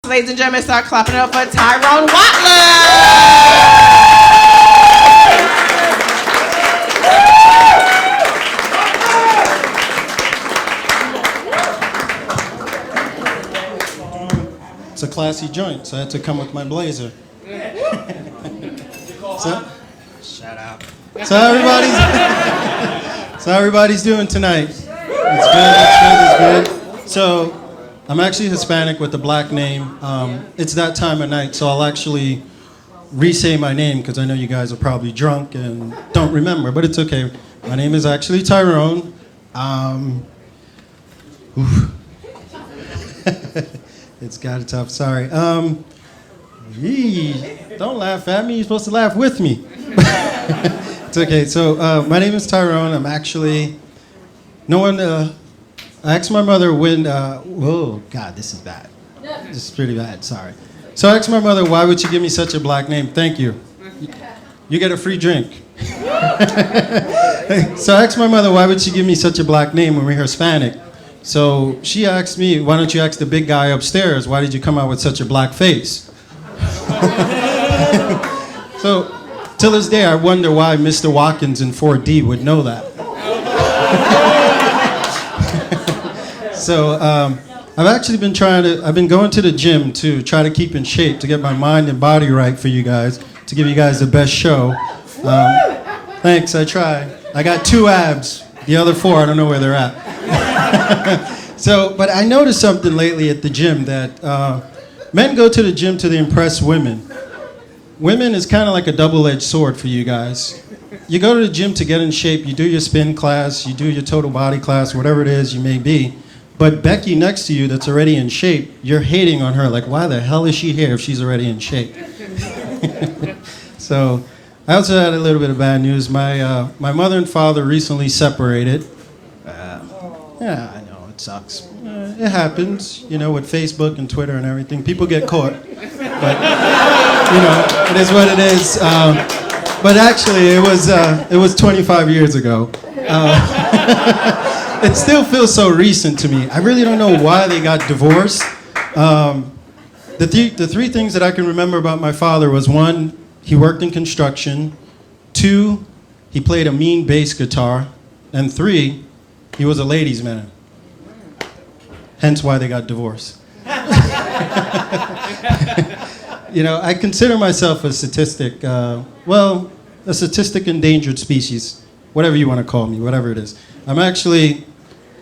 Ladies and gentlemen, start clapping it up for Tyrone Watler. It's a classy joint, so I had to come with my blazer. Shut up. So everybody's doing tonight. It's good. So I'm actually Hispanic with a black name. It's that time of night, so I'll actually re-say my name because I know you guys are probably drunk and don't remember, but it's okay. My name is actually Tyrone. It's got it tough, sorry. Don't laugh at me, you're supposed to laugh with me. It's okay, so my name is Tyrone. I'm actually, I asked my mother when, whoa, God, this is bad. This is pretty bad, sorry. So I asked my mother, why would you give me such a black name? Thank you. You get a free drink. So I asked my mother, why would she give me such a black name when we're Hispanic? So she asked me, why don't you ask the big guy upstairs, why did you come out with such a black face? So, till this day, I wonder why Mr. Watkins in 4D would know that. So, I've actually been I've been going to the gym to try to keep in shape, to get my mind and body right for you guys, to give you guys the best show. Thanks, I try. I got 2 abs, the other 4, I don't know where they're at. So, but I noticed something lately at the gym that men go to the gym to impress women. Women is kind of like a double-edged sword for you guys. You go to the gym to get in shape, you do your spin class, you do your total body class, whatever it is you may be. But Becky next to you that's already in shape, you're hating on her. Like, why the hell is she here if she's already in shape? So, I also had a little bit of bad news. My mother and father recently separated. Yeah, I know, it sucks. It happens, you know, with Facebook and Twitter and everything. People get caught. But, you know, it is what it is. But actually, it was 25 years ago. It still feels so recent to me. I really don't know why they got divorced. The three things that I can remember about my father was, 1, he worked in construction. 2, he played a mean bass guitar. And 3, he was a ladies' man. Hence why they got divorced. You know, I consider myself a statistic. A statistic endangered species. Whatever you want to call me, whatever it is. I'm actually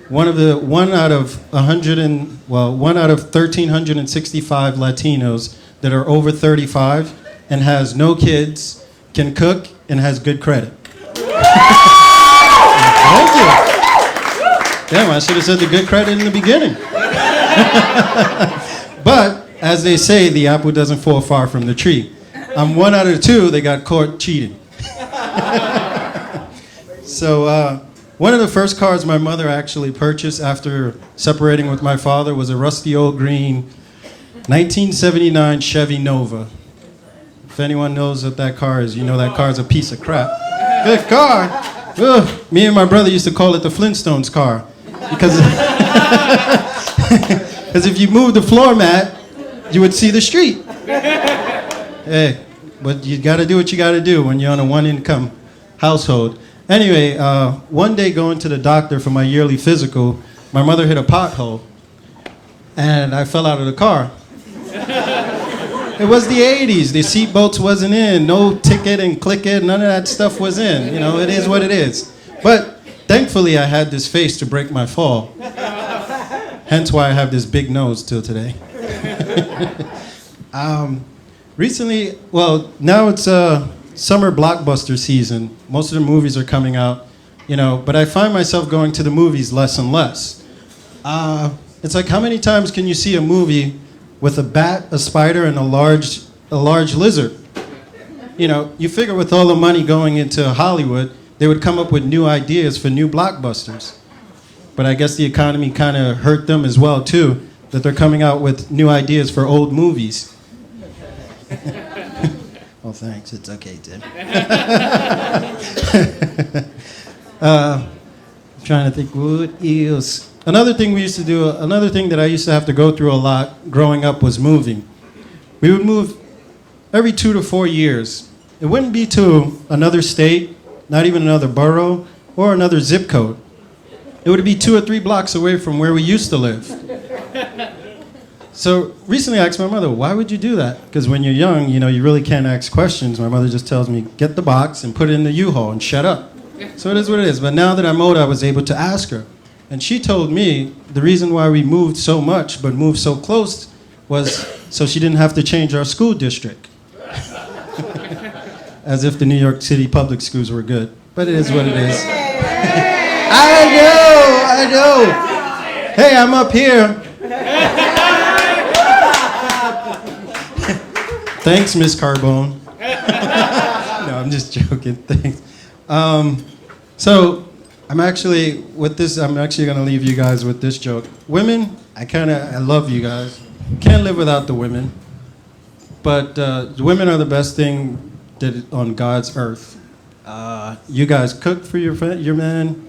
one out of 1,365 Latinos that are over 35 and has no kids, can cook, and has good credit. Thank you. Damn, I should have said the good credit in the beginning. But, as they say, the apple doesn't fall far from the tree. I'm 1 out of 2 that got caught cheating. So, one of the first cars my mother actually purchased after separating with my father was a rusty old green 1979 Chevy Nova. If anyone knows what that car is, you know that car is a piece of crap. Good car. Ugh. Me and my brother used to call it the Flintstones car. Because if you move the floor mat, you would see the street. Hey, but you got to do what you got to do when you're on a one-income household. Anyway, one day going to the doctor for my yearly physical, my mother hit a pothole, and I fell out of the car. It was the 80s. The seat belts wasn't in. No ticket and click it. None of that stuff was in. You know, it is what it is. But thankfully, I had this face to break my fall. Hence why I have this big nose till today. Recently, now it's summer blockbuster season. Most of the movies are coming out, you know, but I find myself going to the movies less and less. It's like, how many times can you see a movie with a bat, a spider, and a large lizard? You know, you figure with all the money going into Hollywood, they would come up with new ideas for new blockbusters. But I guess the economy kind of hurt them as well, too, that they're coming out with new ideas for old movies. Oh, thanks. It's okay, Tim. I'm trying to think what else. Another thing we used to do, another thing that I used to have to go through a lot growing up was moving. We would move every 2 to 4 years. It wouldn't be to another state, not even another borough, or another zip code. It would be 2 or 3 blocks away from where we used to live. So recently I asked my mother, why would you do that? Because when you're young, you really can't ask questions. My mother just tells me, get the box and put it in the U-Haul and shut up. So it is what it is. But now that I'm older, I was able to ask her. And she told me the reason why we moved so much but moved so close was so she didn't have to change our school district. As if the New York City public schools were good. But it is what it is. I know. Hey, I'm up here. Thanks, Miss Carbone. No, I'm just joking. Thanks. So I'm actually going to leave you guys with this joke. Women, I love you guys. Can't live without the women. But the women are the best thing on God's earth. You guys cook for your man.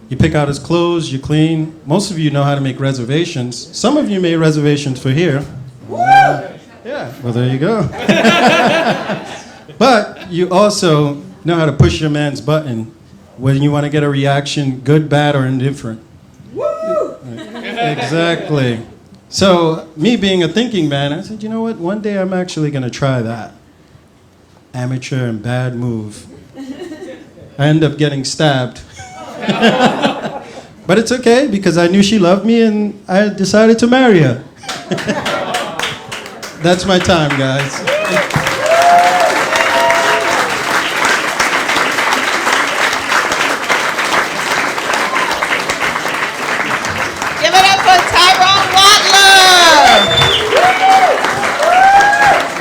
You pick out his clothes. You clean. Most of you know how to make reservations. Some of you made reservations for here. Yeah, well, there you go. But you also know how to push your man's button when you want to get a reaction, good, bad, or indifferent. Woo! Exactly. So, me being a thinking man, I said, you know what? One day I'm actually going to try that. Amateur and bad move. I end up getting stabbed. But it's okay because I knew she loved me and I decided to marry her. That's my time, guys.